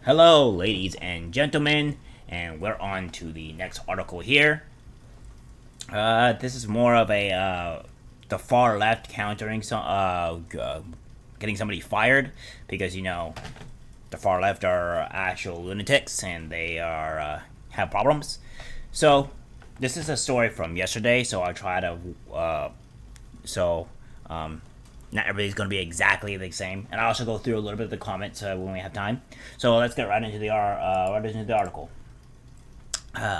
Hello, ladies and gentlemen, and we're on to the next article here. This is more of a the far left countering getting somebody fired because the far left are actual lunatics and they are have problems. So this is a story from yesterday, so I'll try to so not everybody's going to be exactly the same, and I'll also go through a little bit of the comments when we have time. So let's get right into the article.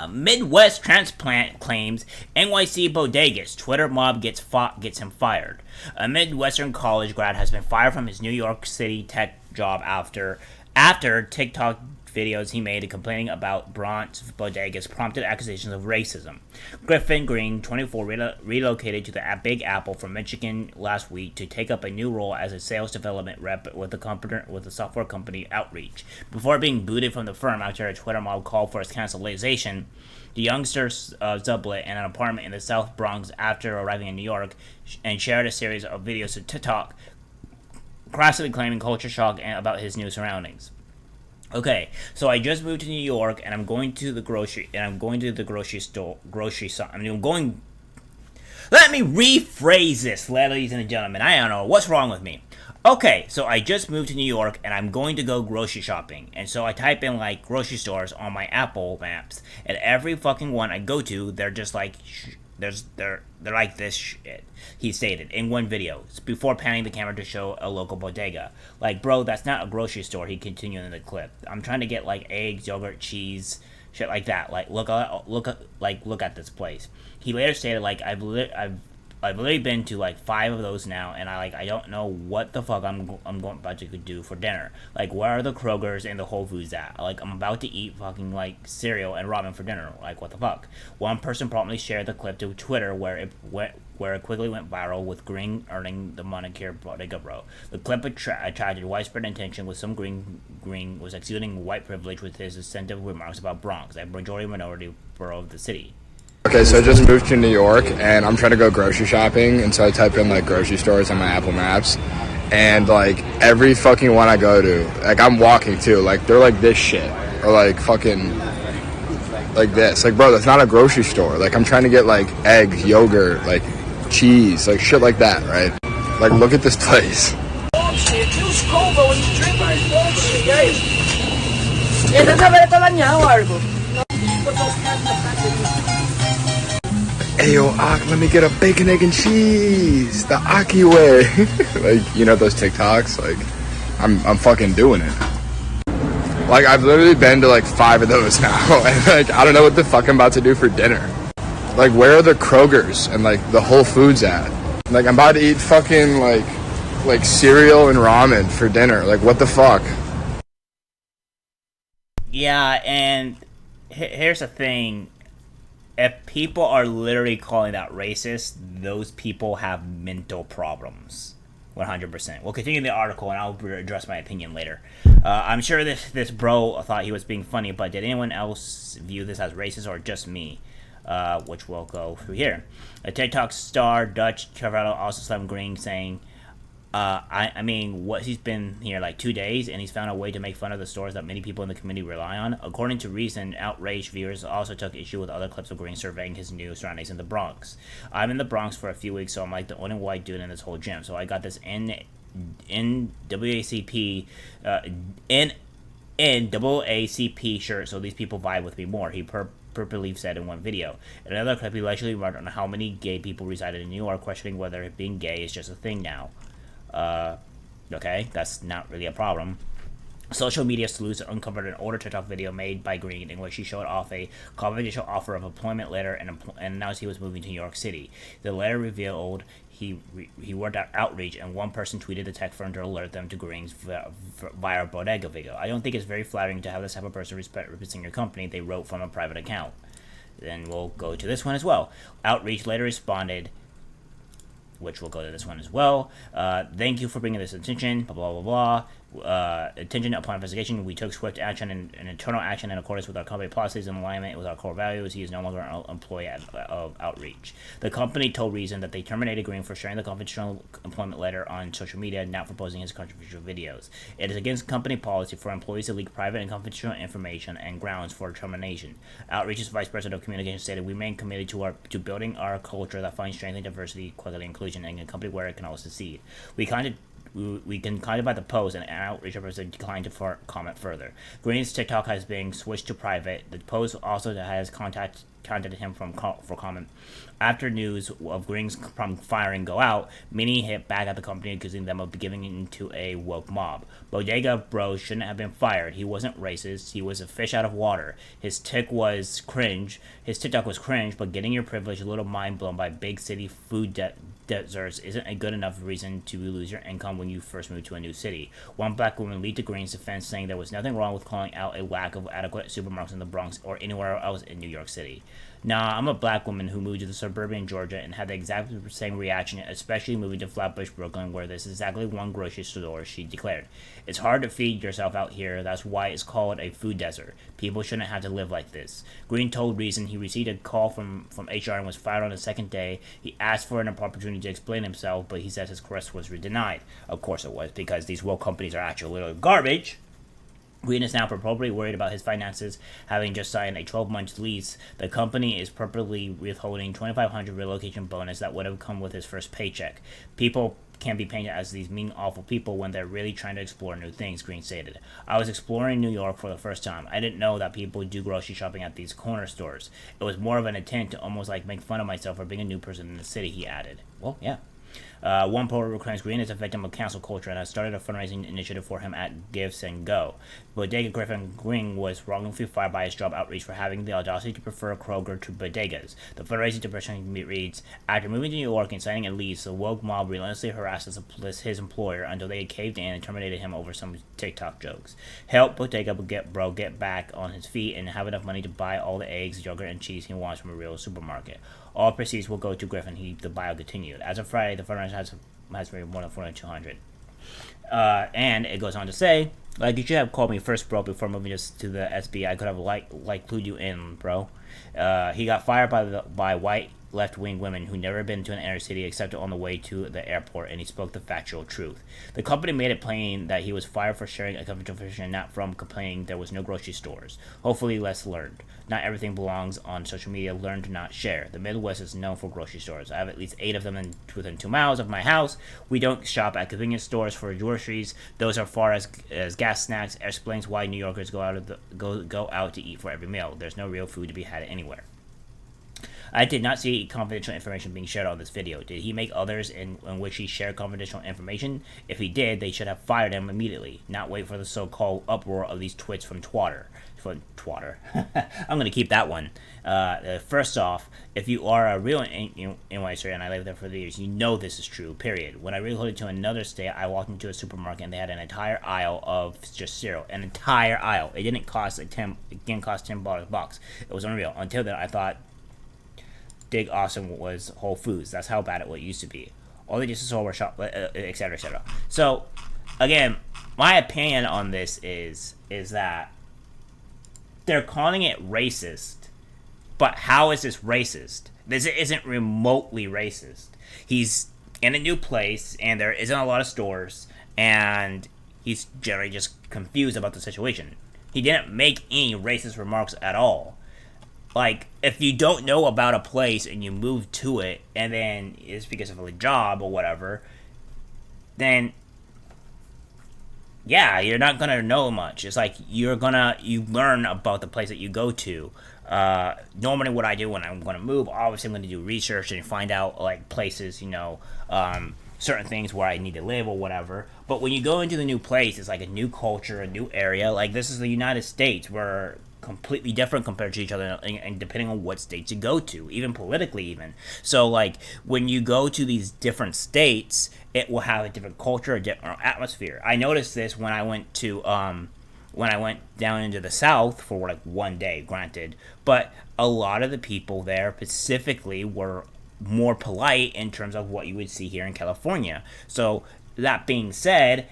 Midwest transplant claims NYC bodegas. Twitter mob gets him fired. A Midwestern college grad has been fired from his New York City tech job after TikTok videos he made complaining about Bronx bodegas prompted accusations of racism. Griffin Green, 24, relocated to the Big Apple from Michigan last week to take up a new role as a sales development rep with the software company Outreach. Before being booted from the firm after a Twitter mob called for its cancellation, the youngster sublet in an apartment in the South Bronx after arriving in New York and shared a series of videos to TikTok, crassly claiming culture shock about his new surroundings. Okay, so I just moved to New York and I'm going to the grocery store. Let me rephrase this, ladies and gentlemen. I don't know what's wrong with me. Okay, so I just moved to New York and I'm going to go grocery shopping. And so I type in like grocery stores on my Apple Maps, and every fucking one I go to, they're just like they're like this shit, he stated in one video before panning the camera to show a local bodega. Like, bro, that's not a grocery store, he continued in the clip. I'm trying to get like eggs, yogurt, cheese, shit like that. Like, look at this place. He later stated, like, I've literally been to like 5 of those now, and I don't know what the fuck I'm about to do for dinner. Like, where are the Krogers and the Whole Foods at? Like, I'm about to eat fucking like cereal and ramen for dinner. Like, what the fuck? One person promptly shared the clip to Twitter where it quickly went viral, with Green earning the moniker Bodega Bro. The clip attracted widespread attention, with some Green was exuding white privilege with his insensitive remarks about Bronx, a majority minority borough of the city. Okay, so I just moved to New York, and I'm trying to go grocery shopping, and so I type in, like, grocery stores on my Apple Maps, and, like, every fucking one I go to, like, I'm walking, too, like, they're like this shit, or, like, fucking, like this. Like, bro, that's not a grocery store. Like, I'm trying to get, like, eggs, yogurt, like, cheese, like, shit like that, right? Like, look at this place. Bullshit, you scuba when you drink like bullshit, guys. Yeah, that's how I niya, Argo. Hey, yo, Ak, let me get a bacon, egg, and cheese. The Aki way. Like, you know those TikToks? Like, I'm fucking doing it. Like, I've literally been to, like, 5 of those now. And, like, I don't know what the fuck I'm about to do for dinner. Like, where are the Krogers and, like, the Whole Foods at? Like, I'm about to eat fucking, like cereal and ramen for dinner. Like, what the fuck? Yeah, and here's the thing. If people are literally calling that racist, those people have mental problems. 100%. We'll continue the article, and I'll address my opinion later. I'm sure this bro thought he was being funny, but did anyone else view this as racist, or just me? Which we'll go through here. A TikTok star, Dutch Travello, also slammed Green, saying, I mean, he's been here like 2 days, and he's found a way to make fun of the stores that many people in the community rely on. According to recent outraged viewers, also took issue with other clips of Green surveying his new surroundings in the Bronx. I'm in the Bronx for a few weeks, so I'm like the only white dude in this whole gym. So I got this NAACP shirt, so these people vibe with me more. He purposely said in one video. In another clip, he allegedly wrote on how many gay people resided in New York, questioning whether being gay is just a thing now. Okay, that's not really a problem. Social media sleuths uncovered an older TikTok video made by Green in which he showed off a confidential offer of employment letter and announced he was moving to New York City. The letter revealed he worked at Outreach, and one person tweeted the tech firm to alert them to Green's via bodega video. I don't think it's very flattering to have this type of person representing your company, they wrote from a private account. Then we'll go to this one as well. Outreach later responded, which we'll go to this one as well. Thank you for bringing this attention, blah, blah, blah, blah. Attention upon investigation, we took swift action and internal action in accordance with our company policies and alignment with our core values. He is no longer an employee of Outreach. The company told Reason that they terminated Green for sharing the confidential employment letter on social media, not for posting his controversial videos. It is against company policy for employees to leak private and confidential information and grounds for termination. Outreach's vice president of communications stated, "We remain committed to building our culture that finds strength in diversity, equality, and inclusion, and a company where it can all succeed. We can kind of by the post, and Outreach representative declined to comment further. Green's TikTok has been switched to private. The post also has contacted him for comment. After news of Green's firing go out, many hit back at the company, accusing them of giving into a woke mob. Bodega Bros shouldn't have been fired. He wasn't racist. He was a fish out of water. His TikTok was cringe, but getting your privilege a little mind blown by big city food deserts isn't a good enough reason to lose your income when you first move to a new city." One black woman lead to Green's defense, saying there was nothing wrong with calling out a lack of adequate supermarkets in the Bronx or anywhere else in New York City. "Nah, I'm a black woman who moved to the suburban Georgia and had the exact same reaction, especially moving to Flatbush, Brooklyn, where there's exactly one grocery store," she declared. "It's hard to feed yourself out here. That's why it's called a food desert. People shouldn't have to live like this." Green told Reason he received a call from HR and was fired on the second day. He asked for an opportunity to explain himself, but he says his request was denied. Of course it was, because these woke companies are actually little garbage. Green is now probably worried about his finances, having just signed a 12-month lease. The company is purposely withholding $2,500 relocation bonus that would have come with his first paycheck. People can be painted as these mean, awful people when they're really trying to explore new things, Green stated. "I was exploring New York for the first time. I didn't know that people do grocery shopping at these corner stores. It was more of an attempt to almost like make fun of myself for being a new person in the city," he added. Well, yeah. One poll claims Green is a victim of cancel culture and has started a fundraising initiative for him at Give and Go. Bodega Griffin Green was wrongfully fired by his job Outreach for having the audacity to prefer Kroger to bodegas. The fundraising depression reads, "After moving to New York and signing a lease, the woke mob relentlessly harassed his employer until they caved in and terminated him over some TikTok jokes. Help Bodega get back on his feet and have enough money to buy all the eggs, yogurt, and cheese he wants from a real supermarket. All proceeds will go to Griffin," the bio continued. As of Friday, the fundraiser has raised more than $4,200. And it goes on to say, "Like, you should have called me first, bro, before moving just to the SB. I could have clued you in, bro." He got fired by white left-wing women who never been to an inner city except on the way to the airport, and he spoke the factual truth. The company made it plain that he was fired for sharing a confidential information, not from complaining there was no grocery stores. Hopefully less learned. Not everything belongs on social media. Learn to not share. The Midwest is known for grocery stores. I have at least 8 of them within 2 miles of my house. We don't shop at convenience stores for groceries. Those are far as gas snacks. Explains why New Yorkers go out to eat for every meal. There's no real food to be had anywhere. I did not see confidential information being shared on this video. Did he make others in which he shared confidential information? If he did, they should have fired him immediately, not wait for the so-called uproar of these twits from Twatter. I'm going to keep that one. First off, if you are a real NYC and I lived there for years, you know this is true, period. When I relocated to another state, I walked into a supermarket and they had an entire aisle of just cereal. An entire aisle. It didn't cost $10 a box. It was unreal. Until then, I thought Dig Awesome was Whole Foods. That's how bad it used to be. All they just saw were shop, etc., etc. So, again, my opinion on this is that they're calling it racist, but how is this racist? This isn't remotely racist. He's in a new place, and there isn't a lot of stores, and he's generally just confused about the situation. He didn't make any racist remarks at all. Like, if you don't know about a place and you move to it, and then it's because of a job or whatever, then yeah, you're not gonna know much. It's like you learn about the place that you go to. Normally what I do when I'm gonna move, obviously I'm gonna do research and find out like places, certain things where I need to live or whatever. But when you go into the new place, it's like a new culture, a new area. Like, this is the United States. We're completely different compared to each other, and depending on what states you go to, even politically even. So, like, when you go to these different states, it will have a different culture, a different atmosphere. I noticed this when I went down into the South for like one day, granted, but a lot of the people there specifically were more polite in terms of what you would see here in California. So that being said,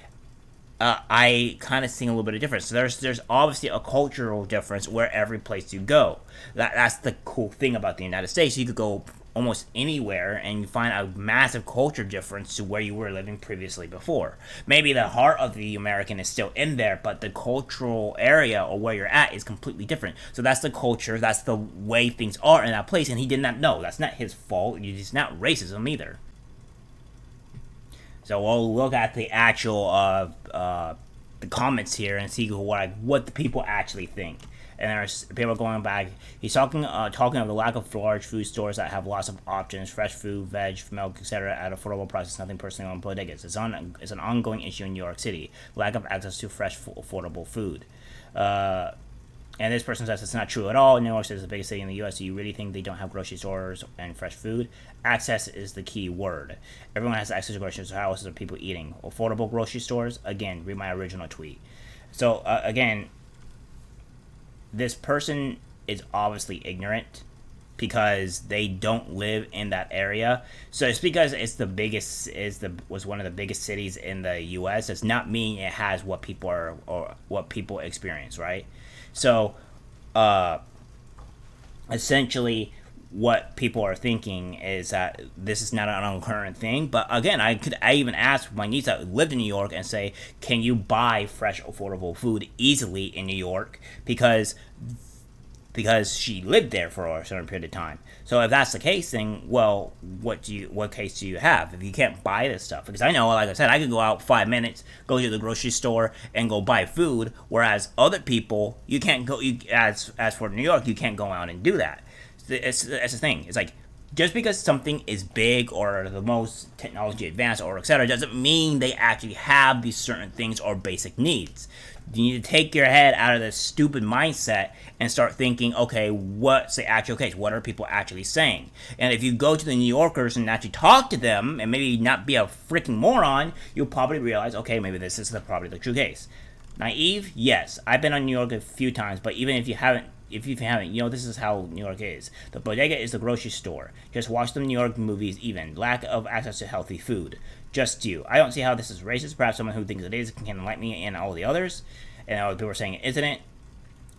I kind of see a little bit of difference. So there's obviously a cultural difference where every place you go. That's the cool thing about the United States. You could go almost anywhere and you find a massive culture difference to where you were living previously before. Maybe the heart of the American is still in there, but the cultural area or where you're at is completely different. So that's the culture, that's the way things are in that place, and he did not know. That's not his fault. It's not racism either. So we'll look at the actual the comments here and see what the people actually think. And there's people going back. He's talking of the lack of large food stores that have lots of options, fresh food, veg, milk, etc. at affordable prices. Nothing personal on bodegas. It's an ongoing issue in New York City. Lack of access to fresh, affordable food. And this person says it's not true at all. New York is the biggest city in the U.S. Do you really think they don't have grocery stores and fresh food? Access is the key word. Everyone has access to grocery stores. So how else are people eating? Affordable grocery stores? Again, read my original tweet. So, again, this person is obviously ignorant because they don't live in that area. So it's because it's the biggest was one of the biggest cities in the U.S. Does not mean it has what people are or what people experience, right? So, essentially, what people are thinking is that this is not an current thing. But again, I even ask my niece that lived in New York and say, can you buy fresh, affordable food easily in New York? Because she lived there for a certain period of time. So if that's the case, then what case do you have if you can't buy this stuff? Because I know, like I said, I could go out 5 minutes, go to the grocery store, and go buy food. Whereas other people, you can't go. As for New York, you can't go out and do that. It's the thing. It's like, just because something is big or the most technology advanced or etc. doesn't mean they actually have these certain things or basic needs. You need to take your head out of this stupid mindset and start thinking, okay, what's the actual case? What are people actually saying? And if you go to the New Yorkers and actually talk to them and maybe not be a freaking moron, you'll probably realize, okay, maybe this is probably the true case. Naive? Yes. I've been on New York a few times, but even if you haven't, you know, this is how New York is. The bodega is the grocery store. Just watch the New York movies even. Lack of access to healthy food. Just you. I don't see how this is racist. Perhaps someone who thinks it is can enlighten me and all the others. And other people are saying, isn't it?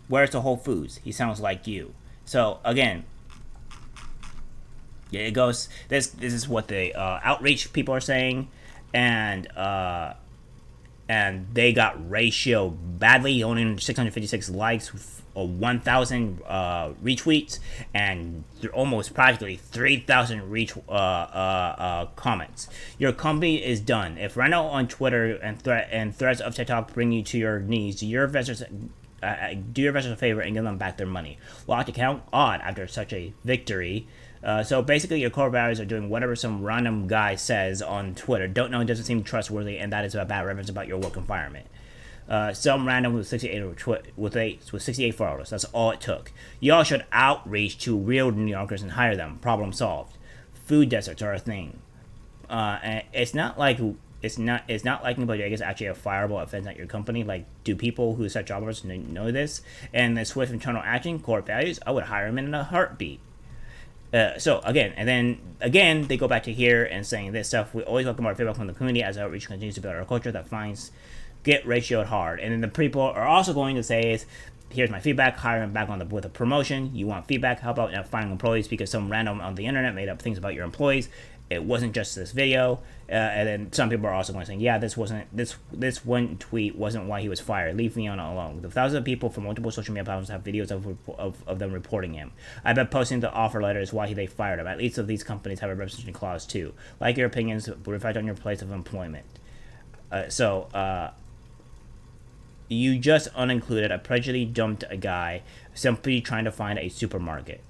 Where's the Whole Foods? He sounds like you. So, again, yeah, it goes, this is what the outreach people are saying. And they got ratio badly, only 656 likes, 1,000 retweets, and almost practically 3,000 comments. Your company is done. If Reno on Twitter and threads of TikTok bring you to your knees, do your investors a favor and give them back their money. Locked account? Odd after such a victory. So basically, your core values are doing whatever some random guy says on Twitter. Don't know, doesn't seem trustworthy, and that is a bad reference about your work environment. Some random with 68 followers. That's all it took. Y'all should outreach to real New Yorkers and hire them. Problem solved. Food deserts are a thing. And it's not like bodegas is actually a fireable offense at your company. Like, do people who set job offers know this? And the swift internal action, core values, I would hire them in a heartbeat. So again, they go back to here and saying this stuff. We always welcome our feedback from the community as outreach continues to build our culture that get ratioed hard. And then the people are also going to say is, here's my feedback, hire them back with a promotion. You want feedback? How about not finding employees because some random on the internet made up things about your employees? It wasn't just this video. And then some people are also going to say, yeah, this one tweet wasn't why he was fired. Leave me alone. The thousands of people from multiple social media platforms have videos of them reporting him. I bet posting the offer letter is why they fired him. At least of these companies have a representation clause too. Like your opinions, reflect on your place of employment. You just unincluded a prejudiced dumped a guy simply trying to find a supermarket.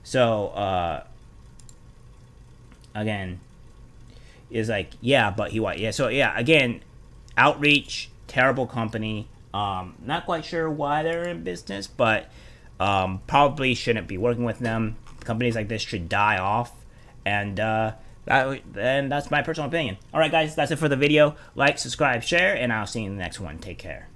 So, again, is like, yeah, but he what? Yeah, so yeah, again, outreach, terrible company. Not quite sure why they're in business, but probably shouldn't be working with them. Companies like this should die off, and that's my personal opinion. All right, guys, that's it for the video. Like, subscribe, share, and I'll see you in the next one. Take care.